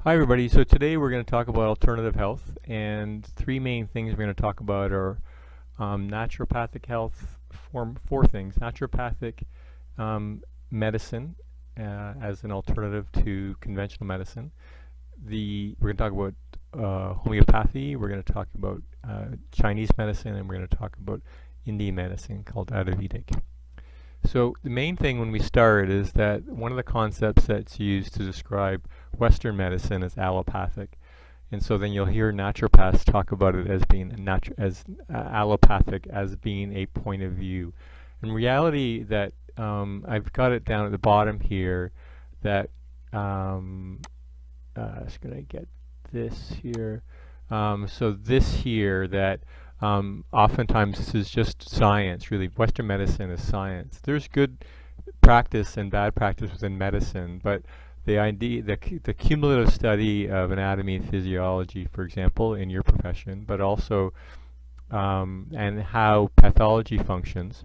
Hi everybody, so today we're going to talk about alternative health, and three main things we're going to talk about are naturopathic health, four things: naturopathic medicine as an alternative to conventional medicine. We're going to talk about homeopathy, we're going to talk about Chinese medicine, and we're going to talk about Indian medicine called Ayurvedic. So the main thing when we start is that one of the concepts that's used to describe Western medicine is allopathic. And so then you'll hear naturopaths talk about it as being allopathic, as being a point of view. In reality, that I've got it down at the bottom here that just gonna get this here. So this here that oftentimes this is just science. Really, Western medicine is science. There's good practice and bad practice within medicine, but the cumulative study of anatomy and physiology, for example, in your profession, but also and how pathology functions,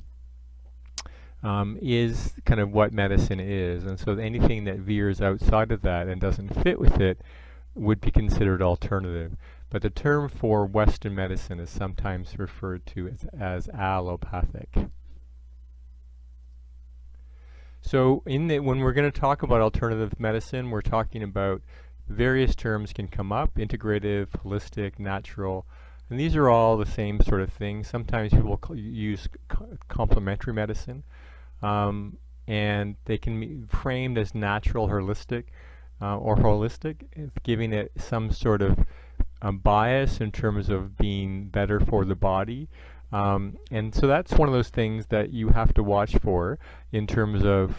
is kind of what medicine is. And so anything that veers outside of that and doesn't fit with it would be considered alternative. But the term for Western medicine is sometimes referred to as allopathic. So when we're going to talk about alternative medicine, we're talking about various terms can come up: integrative, holistic, natural, and these are all the same sort of thing. Sometimes people use complementary medicine, and they can be framed as natural, holistic, or holistic, giving it some sort of bias in terms of being better for the body. And so that's one of those things that you have to watch for in terms of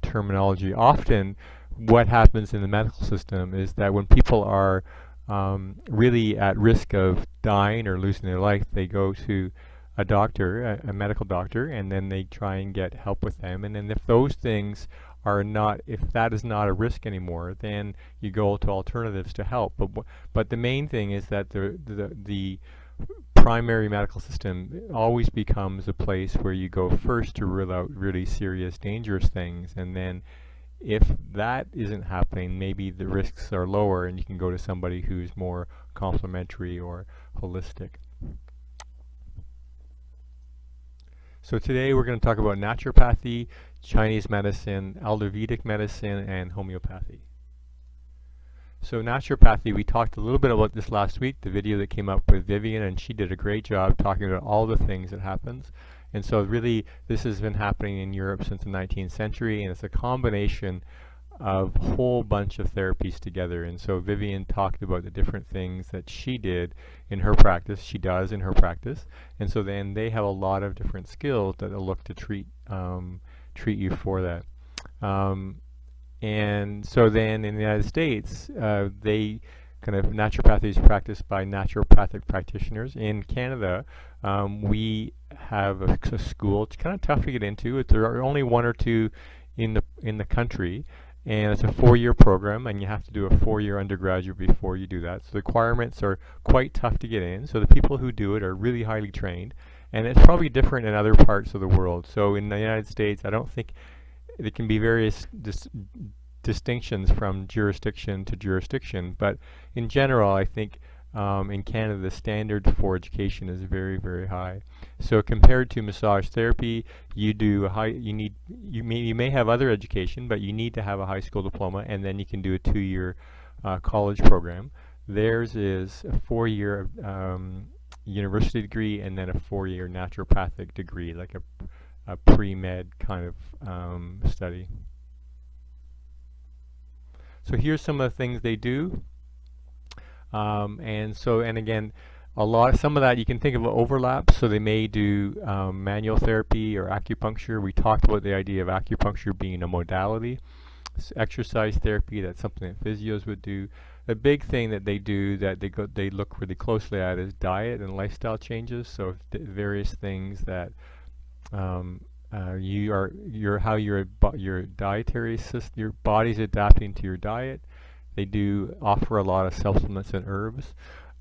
terminology. Often what happens in the medical system is that when people are really at risk of dying or losing their life, they go to a doctor, a medical doctor, and then they try and get help with them. And then if those things are not, if that is not a risk anymore, then you go to alternatives to help. But the main thing is that the primary medical system always becomes a place where you go first to rule out really serious, dangerous things, and then if that isn't happening, maybe the risks are lower and you can go to somebody who's more complementary or holistic. So today we're going to talk about naturopathy, Chinese medicine, Ayurvedic medicine, and homeopathy. So naturopathy, we talked a little bit about this last week, the video that came up with Vivian, and she did a great job talking about all the things that happens. And so really this has been happening in Europe since the 19th century, and it's a combination of a whole bunch of therapies together. And so Vivian talked about the different things that she did in her practice, she does in her practice, and so then they have a lot of different skills that they'll look to treat you for that. And so then in the United States, they kind of naturopathy is practiced by naturopathic practitioners. In Canada, we have a school. It's kind of tough to get into. There are only one or two in the country, and it's a 4-year program, and you have to do a 4-year undergraduate before you do that. So the requirements are quite tough to get in. So the people who do it are really highly trained, and it's probably different in other parts of the world. So in the United States, I don't think there can be various distinctions from jurisdiction to jurisdiction, but in general, I think in Canada the standard for education is very, very high. So compared to massage therapy, you may have other education, but you need to have a high school diploma, and then you can do a 2-year college program. Theirs is a 4-year university degree, and then a 4-year naturopathic degree, like a pre-med kind of study. So here's some of the things they do. And again, some of that you can think of overlap. So they may do manual therapy or acupuncture. We talked about the idea of acupuncture being a modality. Exercise therapy, that's something that physios would do. The big thing that they do that they look really closely at is diet and lifestyle changes. So various things that how your dietary system, your body's adapting to your diet. They do offer a lot of supplements and herbs.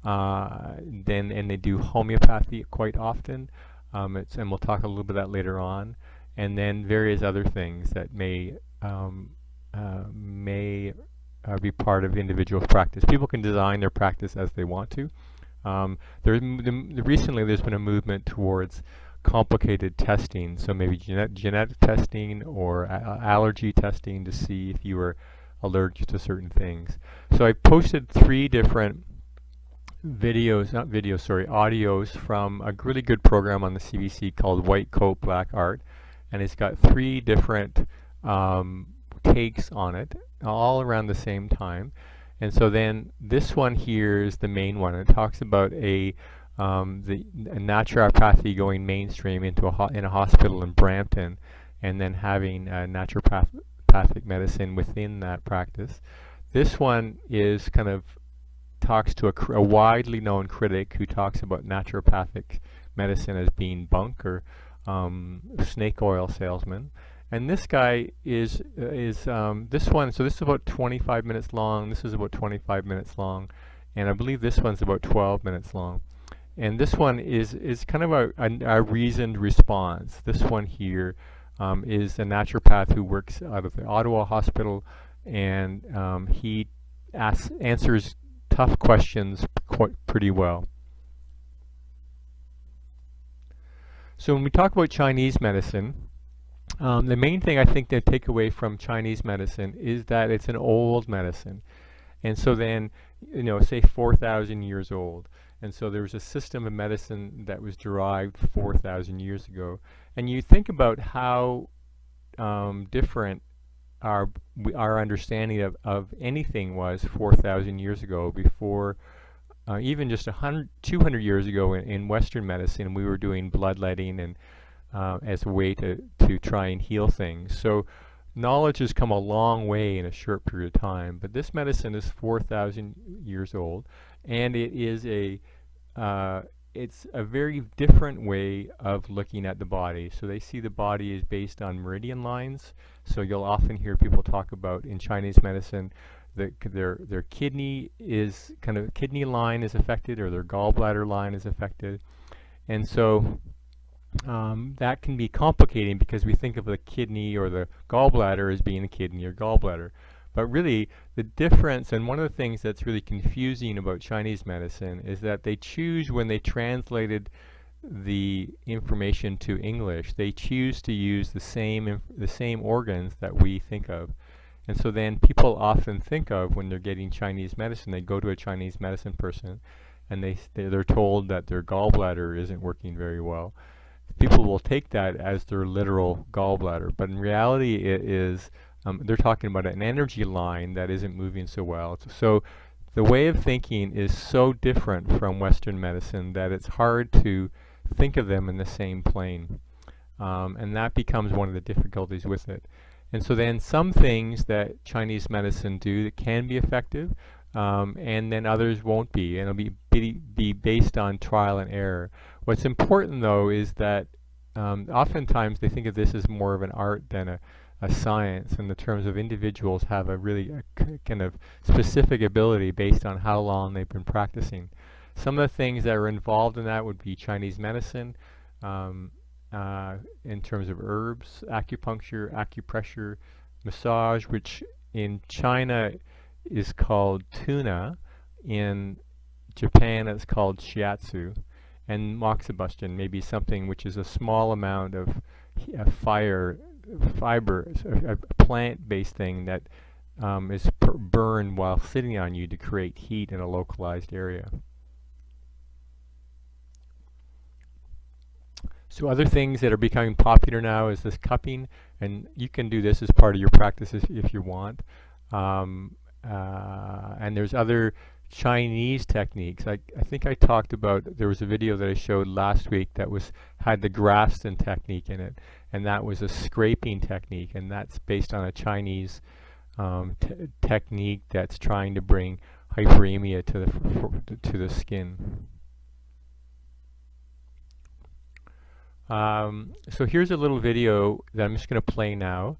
And they do homeopathy quite often. And we'll talk a little bit about that later on. And then various other things that may be part of individual practice. People can design their practice as they want to. Recently, there's been a movement towards complicated testing, so maybe genetic testing or allergy testing to see if you were allergic to certain things. So I posted 3 different audios from a really good program on the CBC called White Coat Black Art, and it's got 3 different takes on it, all around the same time. And so then this one here is the main one. It talks about a naturopathy going mainstream into in a hospital in Brampton, and then having naturopathic medicine within that practice. This one is kind of talks to a widely known critic who talks about naturopathic medicine as being bunk or snake oil salesman. And this guy is this one, so this is about 25 minutes long, this is about 25 minutes long, and I believe this one's about 12 minutes long. And this one is kind of a reasoned response. This one here is a naturopath who works out of the Ottawa Hospital, and he answers tough questions pretty well. So when we talk about Chinese medicine, the main thing I think to take away from Chinese medicine is that it's an old medicine. And so then, say 4,000 years old. And so there was a system of medicine that was derived 4,000 years ago. And you think about how different our understanding of anything was 4,000 years ago, before even just 200 years ago in Western medicine, we were doing bloodletting and as a way to try and heal things. So knowledge has come a long way in a short period of time, but this medicine is 4,000 years old, and it is it's a very different way of looking at the body. So they see the body as based on meridian lines. So you'll often hear people talk about in Chinese medicine that their kidney line is affected, or their gallbladder line is affected, and so that can be complicating because we think of the kidney or the gallbladder as being a kidney or gallbladder. But really, the difference, and one of the things that's really confusing about Chinese medicine, is that they choose, when they translated the information to English, they choose to use the same organs that we think of. And so then people often think of, when they're getting Chinese medicine, they go to a Chinese medicine person and they're told that their gallbladder isn't working very well. People will take that as their literal gallbladder, but in reality it is, they're talking about an energy line that isn't moving so well. So the way of thinking is so different from Western medicine that it's hard to think of them in the same plane. And that becomes one of the difficulties with it. And so then some things that Chinese medicine do that can be effective, and then others won't be, and it'll be based on trial and error. What's important, though, is that oftentimes they think of this as more of an art than a science, in the terms of individuals have a really kind of specific ability based on how long they've been practicing. Some of the things that are involved in that would be Chinese medicine, in terms of herbs, acupuncture, acupressure, massage, which in China is called tuna. In Japan it's called shiatsu. And moxibustion may be something which is a small amount of fiber, a plant-based thing that is burned while sitting on you to create heat in a localized area. So other things that are becoming popular now is this cupping, and you can do this as part of your practice if you want. And there's other Chinese techniques. I think I talked about, there was a video that I showed last week that had the Grafton technique in it, and that was a scraping technique, and that's based on a Chinese technique that's trying to bring hyperemia to the skin. So here's a little video that I'm just going to play now.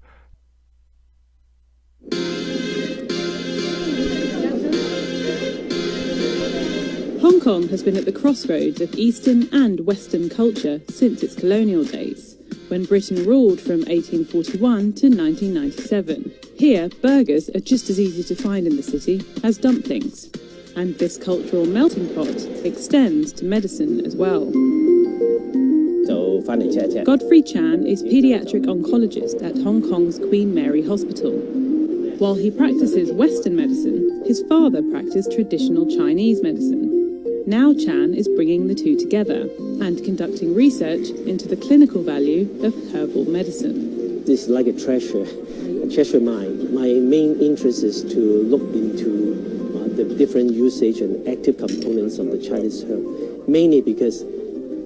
Hong Kong has been at the crossroads of Eastern and Western culture since its colonial days. when Britain ruled from 1841 to 1997. Here, burgers are just as easy to find in the city as dumplings. And this cultural melting pot extends to medicine as well. Godfrey Chan is paediatric oncologist at Hong Kong's Queen Mary Hospital. While he practices Western medicine, his father practiced traditional Chinese medicine. Now Chan is bringing the two together and conducting research into the clinical value of herbal medicine. This is like a treasure mine. My main interest is to look into the different usage and active components of the Chinese herb, mainly because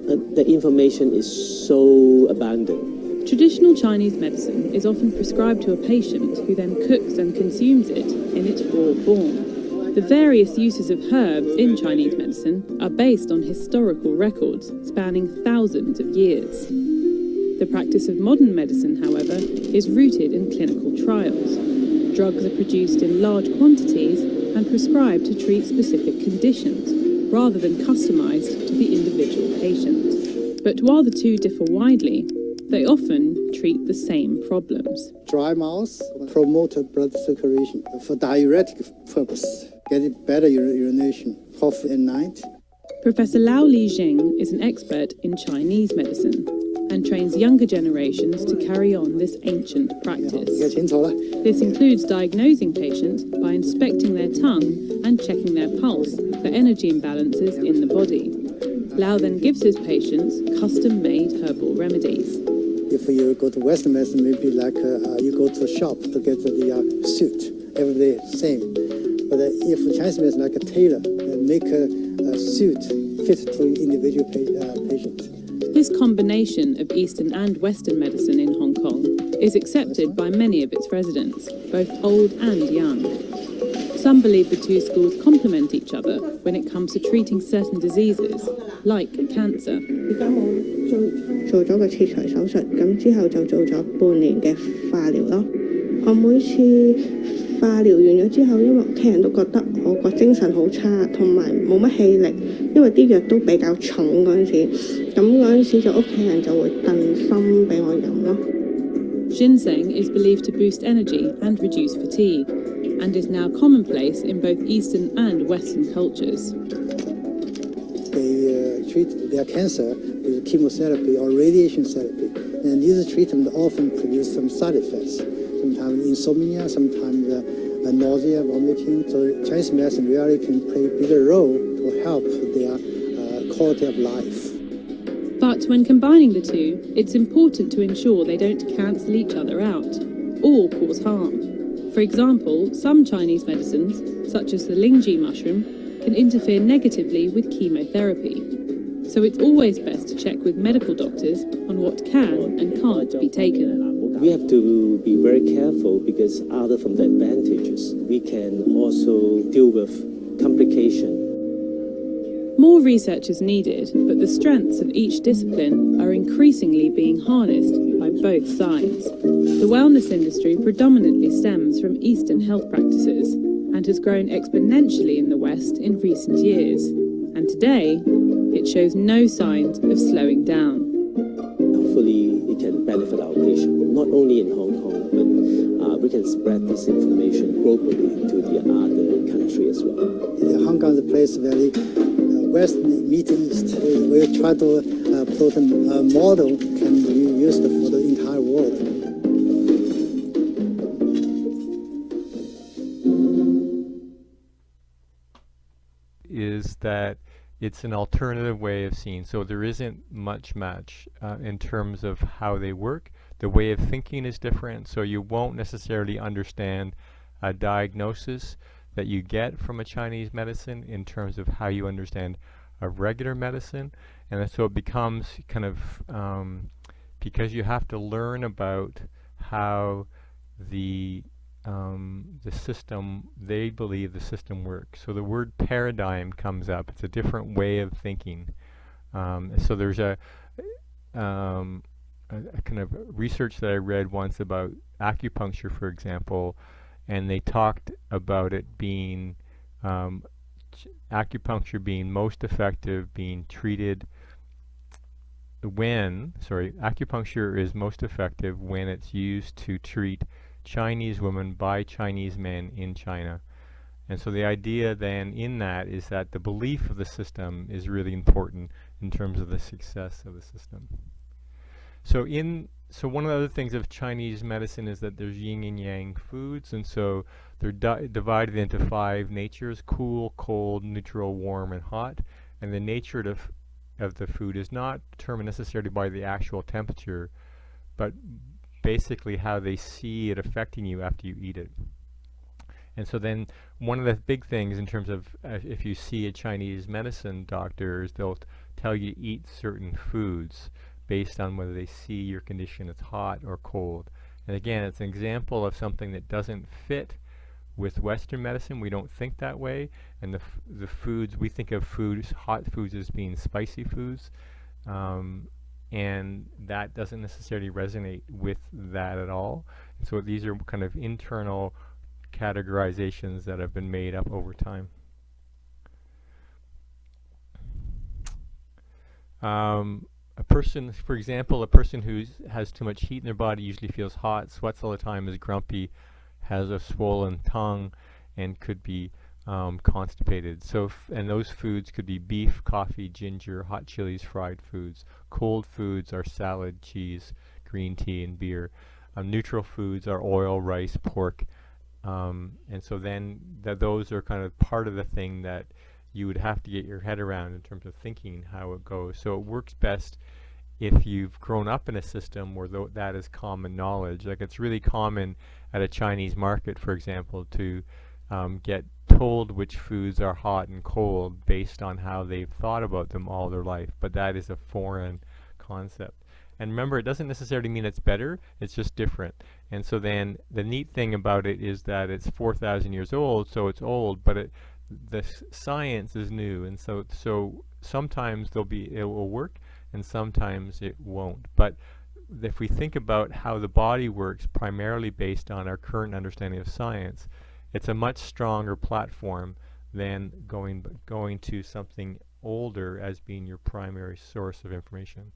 the information is so abundant. Traditional Chinese medicine is often prescribed to a patient who then cooks and consumes it in its raw form. The various uses of herbs in Chinese medicine are based on historical records spanning thousands of years. The practice of modern medicine, however, is rooted in clinical trials. Drugs are produced in large quantities and prescribed to treat specific conditions, rather than customized to the individual patient. But while the two differ widely, they often treat the same problems. Dry mouth promote blood circulation for diuretic purpose, get better urination, cough at night. Professor Lao Li Jing is an expert in Chinese medicine and trains younger generations to carry on this ancient practice. This includes diagnosing patients by inspecting their tongue and checking their pulse for energy imbalances in the body. Lao then gives his patients custom-made herbal remedies. If you go to Western medicine, maybe like you go to a shop to get the suit, every day same. But if Chinese medicine, like a tailor, make a suit fit to individual patient. This combination of Eastern and Western medicine in Hong Kong is accepted by many of its residents, both old and young. Some believe the two schools complement each other when it comes to treating certain diseases, like cancer. 做咗個切除手術，咁之後就做咗半年嘅化療咯。我每次化療完咗之後，因為屋企人都覺得我個精神好差，同埋冇乜氣力，因為啲藥都比較重嗰陣時，咁嗰陣時就屋企人就會燉心俾我飲咯。Ginseng is believed to boost energy and reduce fatigue, and is now commonplace in both Eastern and Western cultures. They treat their cancer with chemotherapy or radiation therapy, and these treatments often produce some side effects. Sometimes insomnia, sometimes nausea, vomiting. So Chinese medicine really can play a bigger role to help their quality of life. But when combining the two, it's important to ensure they don't cancel each other out or cause harm. For example, some Chinese medicines, such as the lingji mushroom, can interfere negatively with chemotherapy. So it's always best to check with medical doctors on what can and can't be taken. We have to be very careful because other from the advantages, we can also deal with complication. More research is needed, but the strengths of each discipline are increasingly being harnessed by both sides. The wellness industry predominantly stems from Eastern health practices and has grown exponentially in the West in recent years. And today, it shows no signs of slowing down. Hopefully, it can benefit our patients, not only in Hong Kong, but we can spread this information globally to the other country as well. Hong Kong is a place very West meet East. We try to put a model can be used for the entire world. Is that it's an alternative way of seeing. So there isn't much match in terms of how they work. The way of thinking is different, so you won't necessarily understand a diagnosis that you get from a Chinese medicine in terms of how you understand a regular medicine. And so it becomes kind of, because you have to learn about how the system, they believe the system works. So the word paradigm comes up. It's a different way of thinking. So there's a kind of research that I read once about acupuncture, for example, and they talked about it being, acupuncture being most effective, being treated acupuncture is most effective when it's used to treat Chinese women by Chinese men in China. And so the idea then in that is that the belief of the system is really important in terms of the success of the system. So one of the other things of Chinese medicine is that there's yin and yang foods, and so they're divided into 5 natures: cool, cold, neutral, warm, and hot. And the nature of the food is not determined necessarily by the actual temperature, but basically how they see it affecting you after you eat it. And so then one of the big things in terms of if you see a Chinese medicine doctor is they'll tell you to eat certain foods based on whether they see your condition as hot or cold. And again, it's an example of something that doesn't fit with Western medicine. We don't think that way. And the foods, we think of foods, hot foods as being spicy foods. And that doesn't necessarily resonate with that at all. And so these are kind of internal categorizations that have been made up over time. A person, for example, a person who has too much heat in their body usually feels hot, sweats all the time, is grumpy, has a swollen tongue, and could be constipated. So, and those foods could be beef, coffee, ginger, hot chilies, fried foods. Cold foods are salad, cheese, green tea, and beer. Neutral foods are oil, rice, pork. And so then those are kind of part of the thing that you would have to get your head around in terms of thinking how it goes. So it works best if you've grown up in a system where that is common knowledge. Like it's really common at a Chinese market, for example, to get told which foods are hot and cold based on how they've thought about them all their life. But that is a foreign concept. And remember, it doesn't necessarily mean it's better, it's just different. And so then the neat thing about it is that it's 4,000 years old, so it's old, but the science is new. And so sometimes it will work, and sometimes it won't. But if we think about how the body works primarily based on our current understanding of science, it's a much stronger platform than going to something older as being your primary source of information.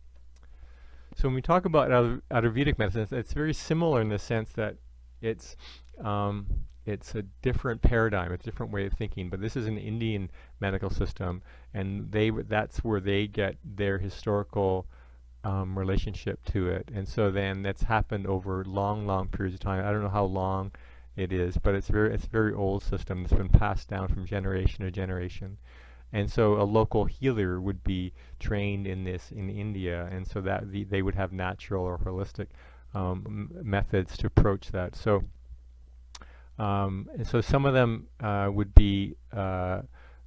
So when we talk about Ayurvedic medicine, it's very similar in the sense that it's a different paradigm, it's a different way of thinking. But this is an Indian medical system, and that's where they get their historical relationship to it. And so then that's happened over long periods of time. I don't know how long it is, but it's a very old system that's been passed down from generation to generation. And so a local healer would be trained in this in India, and so that they would have natural or holistic methods to approach that. So, and so some of them would be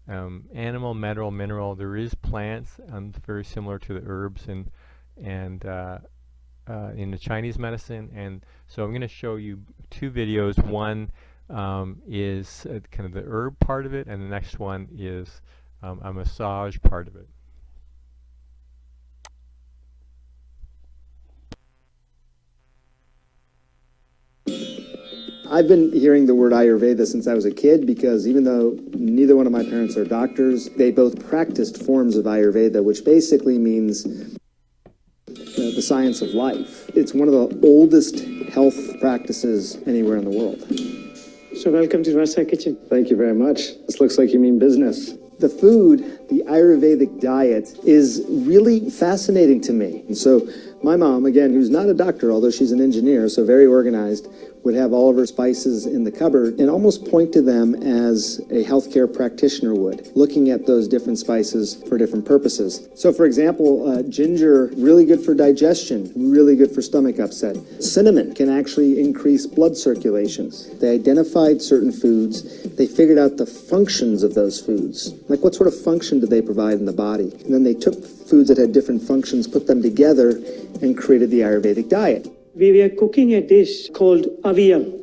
animal, mineral. There is plants, very similar to the herbs and in the Chinese medicine. And so I'm going to show you 2 videos. One is kind of the herb part of it, and the next one is a massage part of it. I've been hearing the word Ayurveda since I was a kid because even though neither one of my parents are doctors, they both practiced forms of Ayurveda, which basically means the science of life. It's one of the oldest health practices anywhere in the world. So welcome to Rasa Kitchen. Thank you very much. This looks like you mean business. The food, the Ayurvedic diet, is really fascinating to me. And so my mom, again, who's not a doctor, although she's an engineer, so very organized, would have all of her spices in the cupboard and almost point to them as a healthcare practitioner would, looking at those different spices for different purposes. So for example, ginger, really good for digestion, really good for stomach upset. Cinnamon can actually increase blood circulation. They identified certain foods. They figured out the functions of those foods. Like what sort of function do they provide in the body? And then they took foods that had different functions, put them together, and created the Ayurvedic diet. We were cooking a dish called aviyam.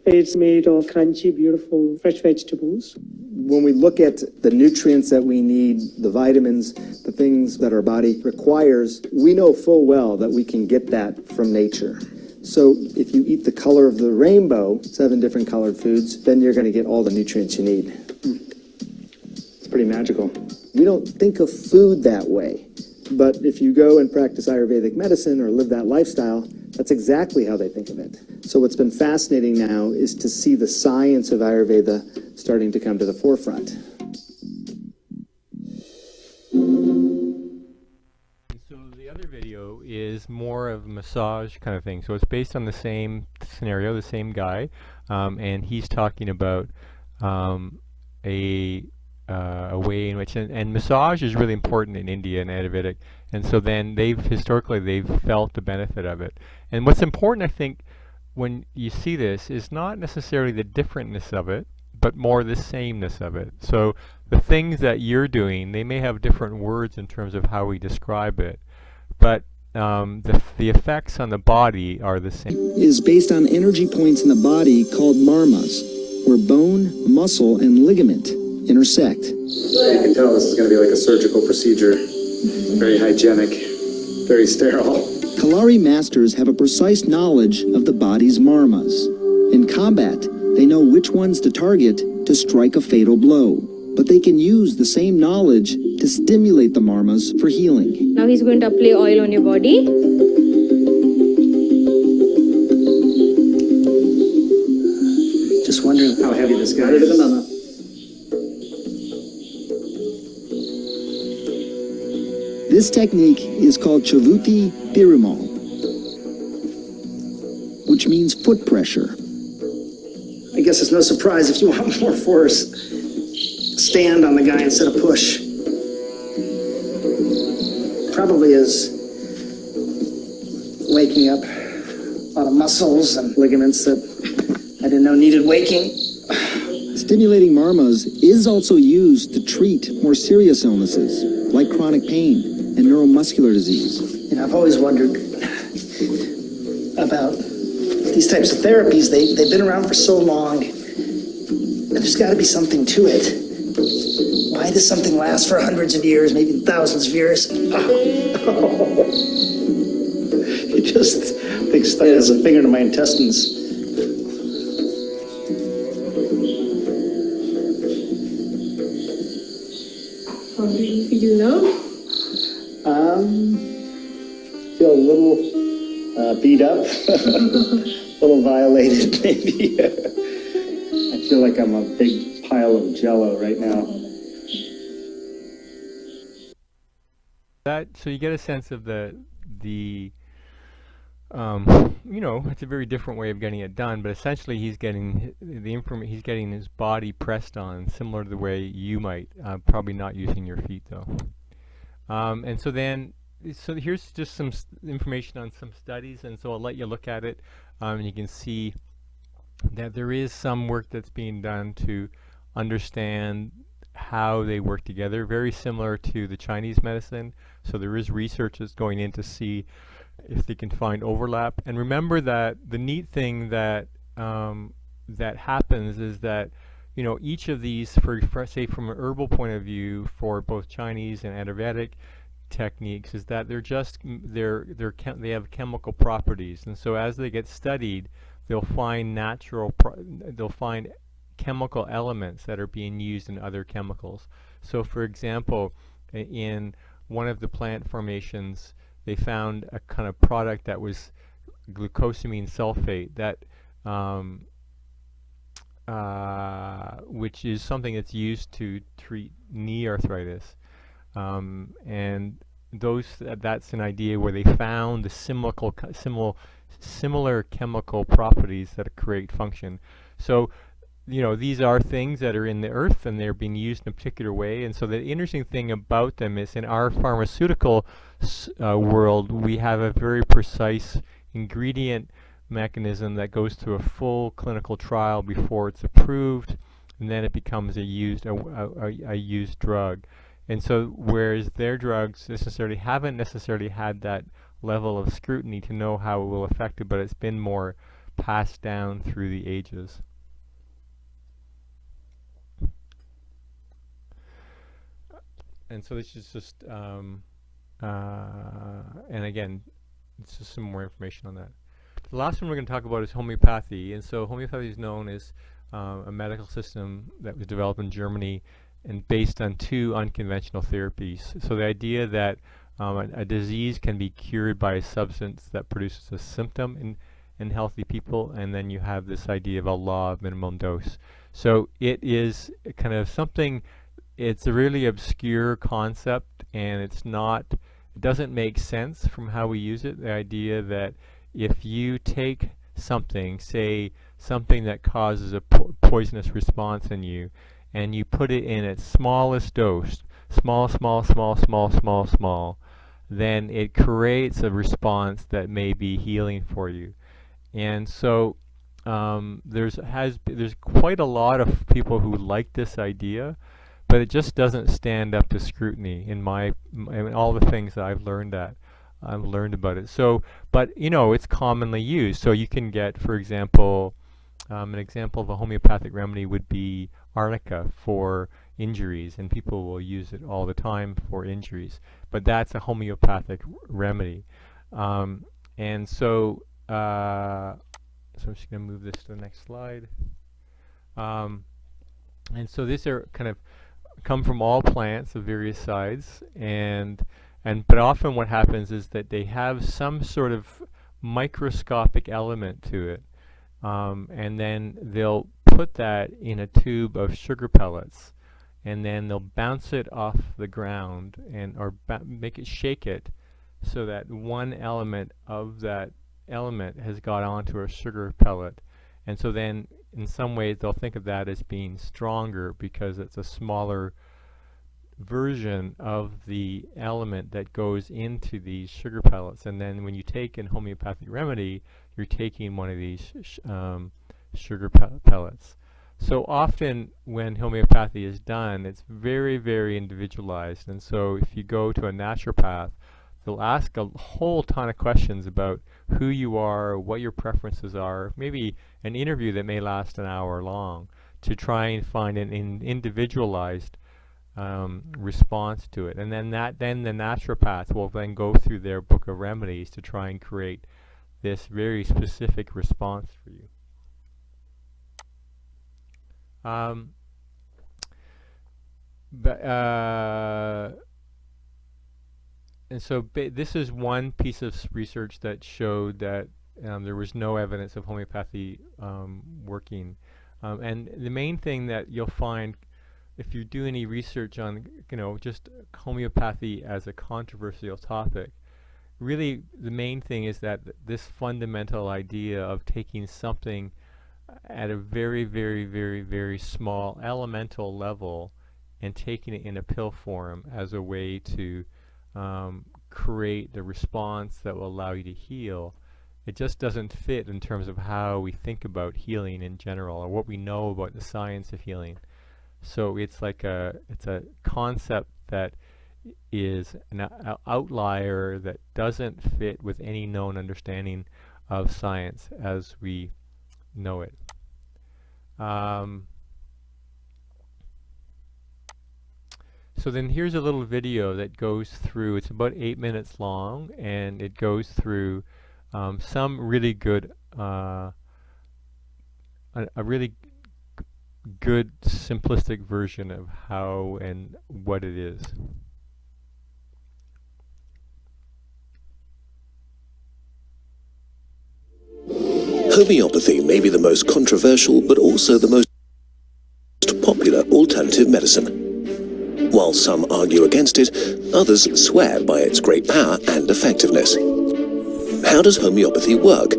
It's made of crunchy, beautiful, fresh vegetables. When we look at the nutrients that we need, the vitamins, the things that our body requires, we know full well that we can get that from nature. So if you eat the color of the rainbow, 7 different colored foods, then you're going to get all the nutrients you need. It's pretty magical. We don't think of food that way. But if you go and practice Ayurvedic medicine or live that lifestyle, that's exactly how they think of it. So what's been fascinating now is to see the science of Ayurveda starting to come to the forefront. So the other video is more of a massage kind of thing. So it's based on the same scenario, the same guy, and he's talking about a way in which, and massage is really important in India and Ayurvedic, and so then historically they've felt the benefit of it. And what's important, I think, when you see this is not necessarily the differentness of it, but more the sameness of it. So the things that you're doing, they may have different words in terms of how we describe it, but the effects on the body are the same. Is based on energy points in the body called marmas, where bone, muscle, and ligament intersect. You can tell this is going to be like a surgical procedure. Very hygienic, very sterile. Kalari masters have a precise knowledge of the body's marmas. In combat, they know which ones to target to strike a fatal blow. But they can use the same knowledge to stimulate the marmas for healing. Now he's going to apply oil on your body. Just wondering how heavy this guy is. This technique is called Chavuti Thirumal, which means foot pressure. I guess it's no surprise if you want more force, stand on the guy instead of push. Probably is waking up a lot of muscles and ligaments that I didn't know needed waking. Stimulating marmas is also used to treat more serious illnesses like chronic pain and neuromuscular disease. You know, I've always wondered about these types of therapies. They've been around for so long, and there's got to be something to it. Why does something last for hundreds of years, maybe thousands of years? It just thinks that has a finger to my intestines. How do you feel now? Feel a little beat up, a little violated maybe. I feel like I'm a big pile of jello right now. So you get a sense of you know, it's a very different way of getting it done, but essentially he's getting he's getting his body pressed on, similar to the way you might, probably not using your feet though. And so here's just some information on some studies, and so I'll let you look at it, and you can see that there is some work that's being done to understand how they work together, very similar to the Chinese medicine. So there is research that's going in to see if they can find overlap. And remember that the neat thing that that happens is that, you know, each of these, for say from an herbal point of view, for both Chinese and Ayurvedic techniques, is that they have chemical properties, and so as they get studied, they'll find they'll find chemical elements that are being used in other chemicals. So for example, in one of the plant formations, they found a kind of product that was glucosamine sulfate that which is something that's used to treat knee arthritis. And that's an idea where they found the similar chemical properties that create function. So, you know, these are things that are in the earth and they're being used in a particular way. And so the interesting thing about them is in our pharmaceutical world, we have a very precise ingredient mechanism that goes through a full clinical trial before it's approved, and then it becomes a used drug. And so whereas their drugs haven't necessarily had that level of scrutiny to know how it will affect it, but it's been more passed down through the ages. And so this is just, and again, it's just some more information on that. The last one we're going to talk about is homeopathy. And so homeopathy is known as a medical system that was developed in Germany and based on two unconventional therapies. So the idea that A disease can be cured by a substance that produces a symptom in healthy people, and then you have this idea of a law of minimum dose. So it is kind of something, it's a really obscure concept, and it doesn't make sense from how we use it. The idea that if you take something, say something that causes a poisonous response in you, and you put it in its smallest dose, small, then it creates a response that may be healing for you. And so there's quite a lot of people who like this idea, but it just doesn't stand up to scrutiny in all the things that I've learned about it. So, but it's commonly used. So you can get, for example, an example of a homeopathic remedy would be arnica for injuries, and people will use it all the time for injuries. But that's a homeopathic remedy. And so I'm just going to move this to the next slide. And so these are kind of come from all plants of various sizes, but often what happens is that they have some sort of microscopic element to it, and then they'll put that in a tube of sugar pellets, and then they'll bounce it off the ground or shake it so that one element of that element has got onto a sugar pellet. And so then in some ways they'll think of that as being stronger because it's a smaller version of the element that goes into these sugar pellets. And then when you take in homeopathic remedy, you're taking one of these sugar pellets. So often when homeopathy is done, it's very, very individualized. And so if you go to a naturopath, they'll ask a whole ton of questions about who you are, what your preferences are, maybe an interview that may last an hour long to try and find an individualized response to it. And then the naturopath will then go through their book of remedies to try and create this very specific response for you. And so this is one piece of research that showed that there was no evidence of homeopathy working. And the main thing that you'll find if you do any research on, just homeopathy as a controversial topic, really the main thing is that this fundamental idea of taking something at a very, very, very, very small elemental level and taking it in a pill form as a way to create the response that will allow you to heal, it just doesn't fit in terms of how we think about healing in general or what we know about the science of healing. So it's like it's a concept that is an outlier that doesn't fit with any known understanding of science as we know it. So then here's a little video that goes through, it's about 8 minutes long, and it goes through some really good, a really good simplistic version of how and what it is. Homeopathy may be the most controversial but also the most popular alternative medicine. While some argue against it, others swear by its great power and effectiveness. How does homeopathy work?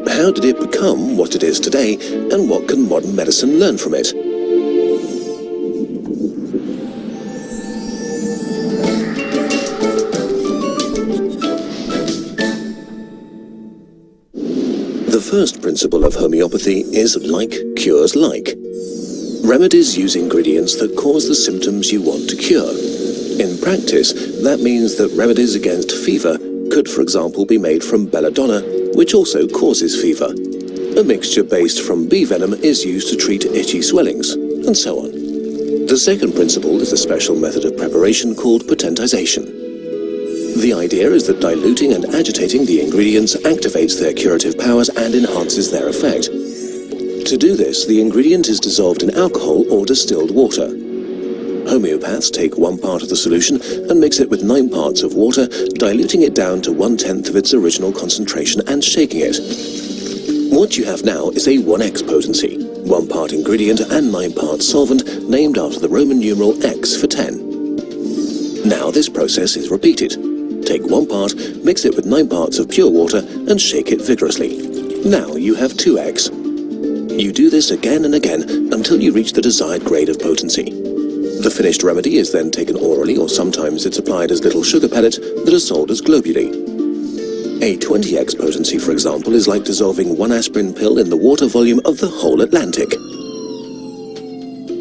How did it become what it is today, and what can modern medicine learn from it? The first principle of homeopathy is like cures like. Remedies use ingredients that cause the symptoms you want to cure. In practice, that means that remedies against fever could, for example, be made from belladonna, which also causes fever. A mixture based from bee venom is used to treat itchy swellings, and so on. The second principle is a special method of preparation called potentization. The idea is that diluting and agitating the ingredients activates their curative powers and enhances their effect. To do this, the ingredient is dissolved in alcohol or distilled water. Homeopaths take 1 part of the solution and mix it with 9 parts of water, diluting it down to 1/10 of its original concentration and shaking it. What you have now is a 1x potency, 1 part ingredient and 9 parts solvent, named after the Roman numeral X for 10. Now this process is repeated. Take 1 part, mix it with 9 parts of pure water and shake it vigorously. Now you have 2x. You do this again and again until you reach the desired grade of potency. The finished remedy is then taken orally, or sometimes it's applied as little sugar pellets that are sold as globuli. A 20x potency, for example, is like dissolving 1 aspirin pill in the water volume of the whole Atlantic.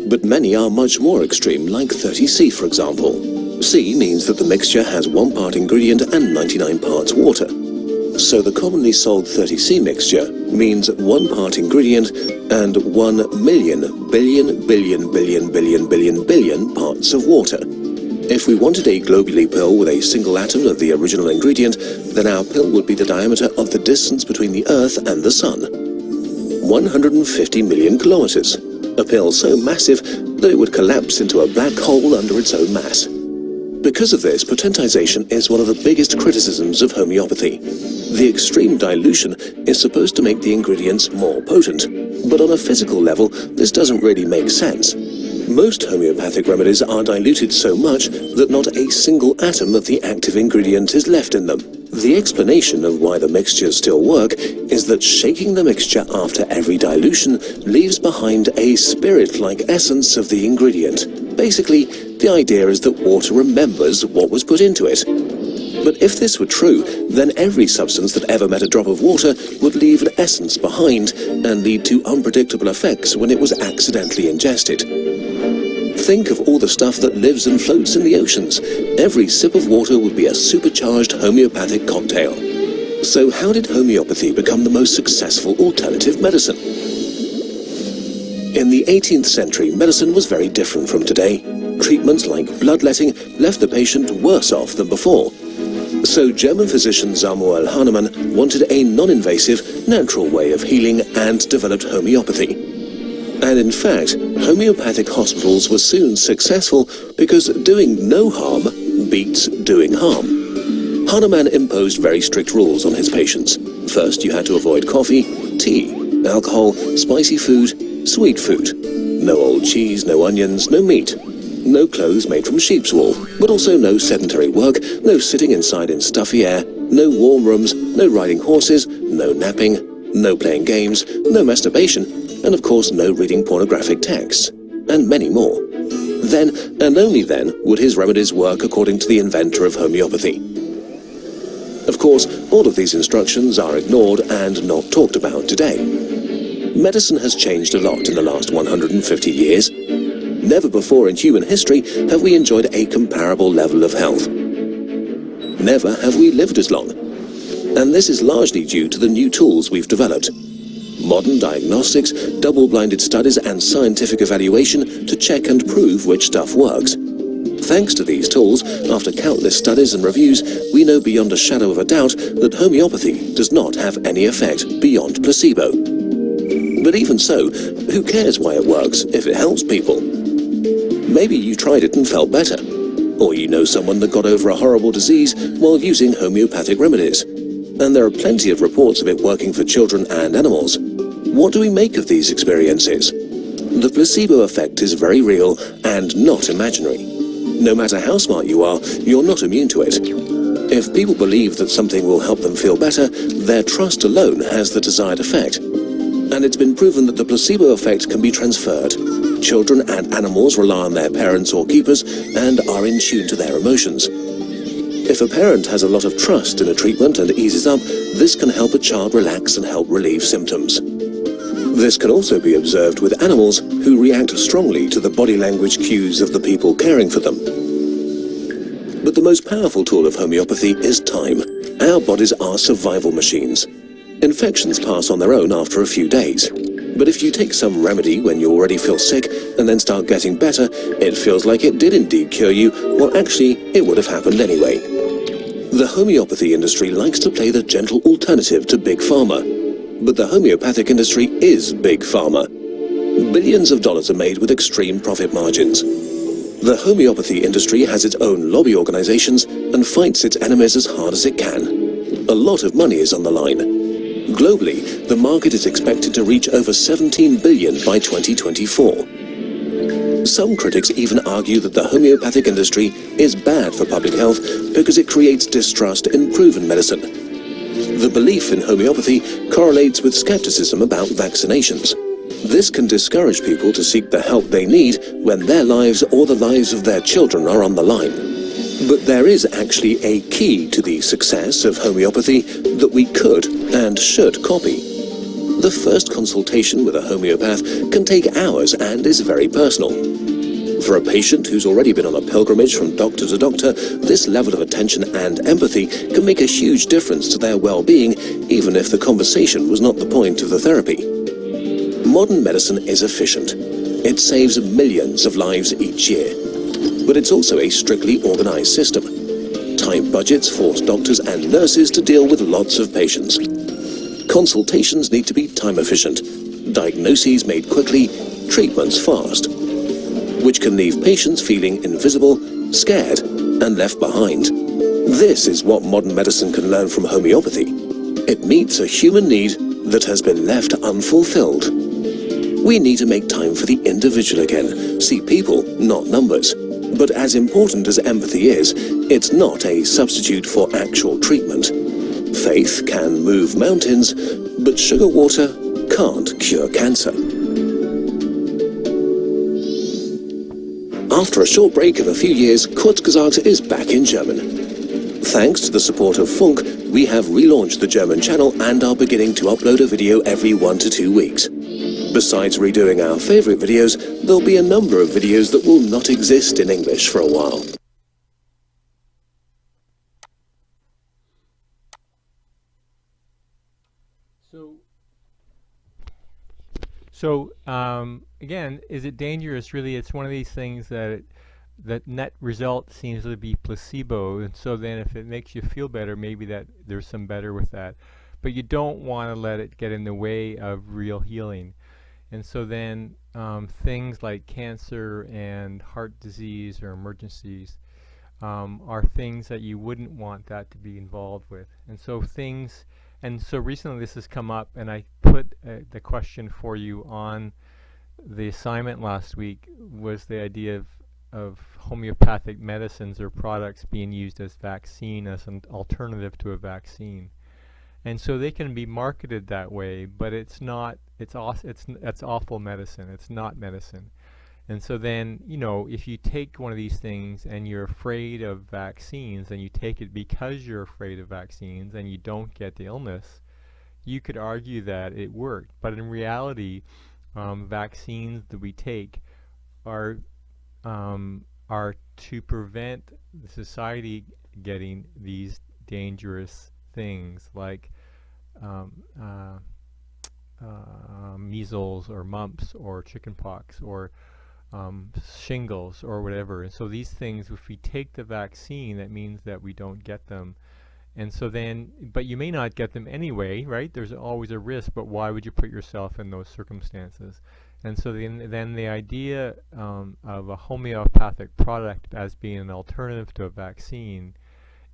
But many are much more extreme, like 30C, for example. C means that the mixture has 1 part ingredient and 99 parts water. So the commonly sold 30C mixture means 1 part ingredient and 1,000,000 billion parts of water. If we wanted a globuli pill with a single atom of the original ingredient, then our pill would be the diameter of the distance between the Earth and the Sun. 150 million kilometers. A pill so massive that it would collapse into a black hole under its own mass. Because of this, potentization is one of the biggest criticisms of homeopathy. The extreme dilution is supposed to make the ingredients more potent, but on a physical level, this doesn't really make sense. Most homeopathic remedies are diluted so much that not a single atom of the active ingredient is left in them. The explanation of why the mixtures still work is that shaking the mixture after every dilution leaves behind a spirit-like essence of the ingredient. Basically, the idea is that water remembers what was put into it. But if this were true, then every substance that ever met a drop of water would leave an essence behind and lead to unpredictable effects when it was accidentally ingested. Think of all the stuff that lives and floats in the oceans. Every sip of water would be a supercharged homeopathic cocktail. So how did homeopathy become the most successful alternative medicine? In the 18th century, medicine was very different from today. Treatments like bloodletting left the patient worse off than before. So German physician Samuel Hahnemann wanted a non-invasive, natural way of healing and developed homeopathy. And in fact, homeopathic hospitals were soon successful because doing no harm beats doing harm. Hahnemann imposed very strict rules on his patients. First, you had to avoid coffee, tea, alcohol, spicy food, sweet food. No old cheese, no onions, no meat. No clothes made from sheep's wool, but also no sedentary work, no sitting inside in stuffy air, no warm rooms, no riding horses, no napping, no playing games, no masturbation, and of course no reading pornographic texts, and many more. Then, and only then, would his remedies work according to the inventor of homeopathy. Of course, all of these instructions are ignored and not talked about today. Medicine has changed a lot in the last 150 years. Never before in human history have we enjoyed a comparable level of health. Never have we lived as long. And this is largely due to the new tools we've developed. Modern diagnostics, double-blinded studies and scientific evaluation to check and prove which stuff works. Thanks to these tools, after countless studies and reviews, we know beyond a shadow of a doubt that homeopathy does not have any effect beyond placebo. But even so, who cares why it works if it helps people? Maybe you tried it and felt better. Or you know someone that got over a horrible disease while using homeopathic remedies. And there are plenty of reports of it working for children and animals. What do we make of these experiences? The placebo effect is very real and not imaginary. No matter how smart you are, you're not immune to it. If people believe that something will help them feel better, their trust alone has the desired effect. And it's been proven that the placebo effect can be transferred. Children and animals rely on their parents or keepers and are in tune to their emotions. If a parent has a lot of trust in a treatment and eases up, this can help a child relax and help relieve symptoms. This can also be observed with animals who react strongly to the body language cues of the people caring for them. But the most powerful tool of homeopathy is time. Our bodies are survival machines. Infections pass on their own after a few days. But if you take some remedy when you already feel sick and then start getting better, it feels like it did indeed cure you, or actually, it would have happened anyway. The homeopathy industry likes to play the gentle alternative to Big Pharma. But the homeopathic industry is Big Pharma. Billions of dollars are made with extreme profit margins. The homeopathy industry has its own lobby organizations and fights its enemies as hard as it can. A lot of money is on the line. Globally, the market is expected to reach over 17 billion by 2024. Some critics even argue that the homeopathic industry is bad for public health because it creates distrust in proven medicine. The belief in homeopathy correlates with skepticism about vaccinations. This can discourage people to seek the help they need when their lives or the lives of their children are on the line. But there is actually a key to the success of homeopathy that we could and should copy. The first consultation with a homeopath can take hours and is very personal. For a patient who's already been on a pilgrimage from doctor to doctor, this level of attention and empathy can make a huge difference to their well-being, even if the conversation was not the point of the therapy. Modern medicine is efficient. It saves millions of lives each year. But it's also a strictly organized system. Tight budgets force doctors and nurses to deal with lots of patients. Consultations need to be time efficient, diagnoses made quickly, treatments fast, which can leave patients feeling invisible, scared, and left behind. This is what modern medicine can learn from homeopathy. It meets a human need that has been left unfulfilled. We need to make time for the individual again, see people, not numbers. But as important as empathy is, it's not a substitute for actual treatment. Faith can move mountains, but sugar water can't cure cancer. After a short break of a few years, Kurzgesagt is back in German. Thanks to the support of Funk, we have relaunched the German channel and are beginning to upload a video every 1 to 2 weeks. Besides redoing our favorite videos, there'll be a number of videos that will not exist in English for a while. So again, is it dangerous? Really, it's one of these things that net result seems to be placebo, and so then if it makes you feel better, maybe that there's some better with that. But you don't want to let it get in the way of real healing. And so then things like cancer and heart disease or emergencies are things that you wouldn't want that to be involved with. And so recently this has come up, and I put the question for you on the assignment last week, was the idea of homeopathic medicines or products being used as vaccine, as an alternative to a vaccine. And so they can be marketed that way, but it's not. That's awful medicine. It's not medicine. And so then, if you take one of these things and you're afraid of vaccines, and you take it because you're afraid of vaccines, and you don't get the illness, you could argue that it worked. But in reality, vaccines that we take are to prevent the society getting these dangerous things like measles or mumps or chickenpox or shingles or whatever. And so these things, if we take the vaccine, that means that we don't get them. And so then, but you may not get them anyway, right? There's always a risk, but why would you put yourself in those circumstances? And so then the idea of a homeopathic product as being an alternative to a vaccine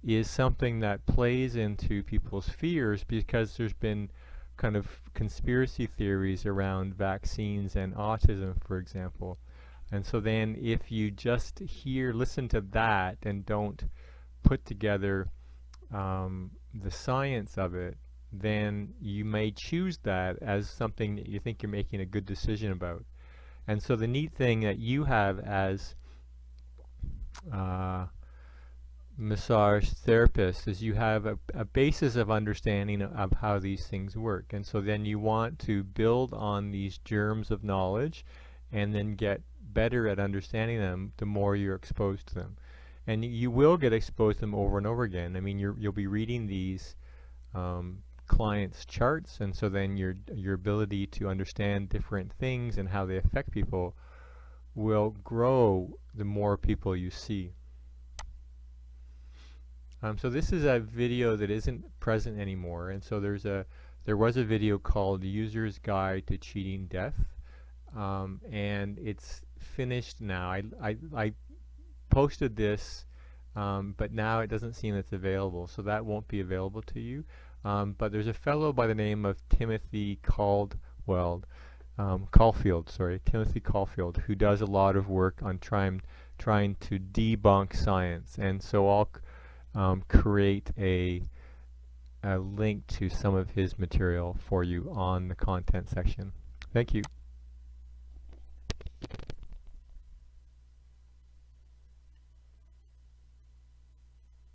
is something that plays into people's fears, because there's been kind of conspiracy theories around vaccines and autism, for example. And so then if you just listen to that and don't put together the science of it, then you may choose that as something that you think you're making a good decision about. And so the neat thing that you have as massage therapist is you have a basis of understanding of how these things work. And so then you want to build on these germs of knowledge and then get better at understanding them the more you're exposed to them. And you will get exposed to them over and over again. I mean, you'll be reading these clients' charts, and so then your ability to understand different things and how they affect people will grow the more people you see. So this is a video that isn't present anymore, and so there was a video called User's Guide to Cheating Death, and it's finished now. I posted this, but now it doesn't seem it's available, so that won't be available to you. But there's a fellow by the name of Timothy Caulfield, who does a lot of work on trying to debunk science, and so I'll create a link to some of his material for you on the content section. Thank you.